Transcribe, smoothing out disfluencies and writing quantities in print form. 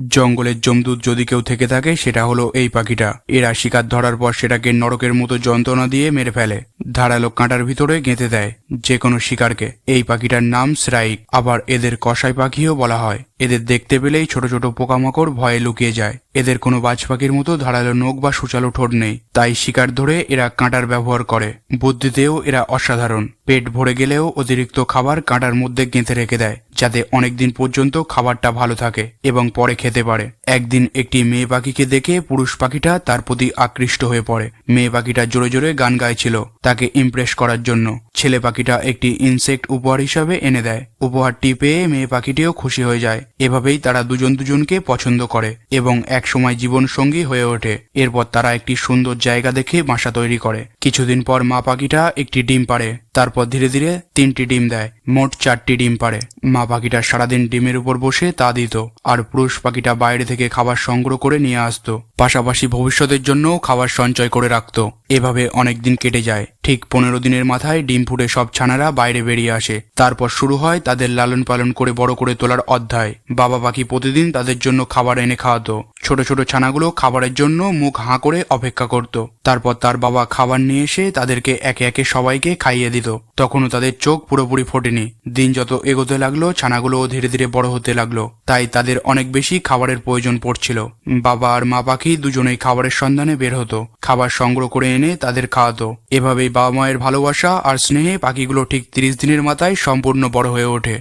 জঙ্গলের যমদূত যদি কেউ থেকে থাকে সেটা হলো এই পাখিটা। এরা শিকার ধরার পর সেটাকে নরকের মতো যন্ত্রণা দিয়ে মেরে ফেলে, ধারালো কাঁটার ভিতরে গেঁথে দেয় যে কোনো শিকারকে। এই পাখিটার নাম শ্রাইক, আবার এদের কসাই পাখিও বলা হয়। এদের দেখতে পেলেই ছোট ছোট পোকামাকড় ভয়ে লুকিয়ে যায়। এদের কোনো বাজ পাখির মতো ধারালো নখ বা সুচালো ঠোঁট নেই, তাই শিকার ধরে এরা কাঁটার ব্যবহার করে। বুদ্ধিতেও এরা অসাধারণ। পেট ভরে গেলেও অতিরিক্ত খাবার কাঁটার মধ্যে গেঁথে রেখে দেয়, যাতে অনেকদিন পর্যন্ত খাবারটা ভালো থাকে এবং পরে খেতে পারে। একদিন একটি মেয়ে পাখিকে দেখে পুরুষ পাখিটা তার প্রতি আকৃষ্ট হয়ে পড়ে। মেয়ে পাখিটা জোরে জোরে গান গাইছিল তাকে ইমপ্রেস করার জন্য। ছেলে পাখিটা একটি ইনসেক্ট উপহার হিসাবে এনে দেয়। উপহারটি পেয়ে মেয়ে পাখিটিও খুশি হয়ে যায়। এভাবেই তারা দুজন দুজনকে পছন্দ করে এবং একসময় জীবন সঙ্গী হয়ে ওঠে। এরপর তারা একটি সুন্দর জায়গা দেখে বাসা তৈরি করে। কিছুদিন পর মা পাখিটা একটি ডিম পাড়ে, তারপর ধীরে ধীরে 3টি ডিম দেয়। মোট 4টি ডিম পাড়ে। মা পাখিটা সারাদিন ডিমের উপর বসে তা দিত, আর পুরুষ পাখিটা বাইরে থেকে খাবার সংগ্রহ করে নিয়ে আসতো। পাশাপাশি ভবিষ্যতের জন্য খাবার সঞ্চয় করে রাখতো। এভাবে অনেক দিন কেটে যায়। ঠিক 15 দিনের মাথায় ডিম ফুটে সব ছানারা বাইরে বেরিয়ে আসে। তারপর শুরু হয় তাদের লালন পালন করে বড় করে তোলার অধ্যায়। বাবা পাখি প্রতিদিন তাদের জন্য খাবার এনে খাওয়াতো। ছোট ছোট ছানাগুলো খাবারের জন্য মুখ হাঁ করে অপেক্ষা করত। তারপর তার বাবা খাবার নিয়ে এসে তাদেরকে একে একে সবাইকে খাইয়ে দিত। তখনও তাদের চোখ পুরোপুরি ফোটেনি। দিন যত এগোতে লাগলো ছানাগুলোও ধীরে ধীরে বড় হতে লাগলো, তাই তাদের অনেক বেশি খাবারের প্রয়োজন পড়ছিল। বাবা আর মা পাখি দুজনেই খাবারের সন্ধানে বের হতো, খাবার সংগ্রহ করে এনে তাদের খাওয়াতো। এভাবেই বাবা মায়ের ভালোবাসা আর স্নেহে পাখিগুলো ঠিক 30 দিনের মাথায় সম্পূর্ণ বড় হয়ে ওঠে।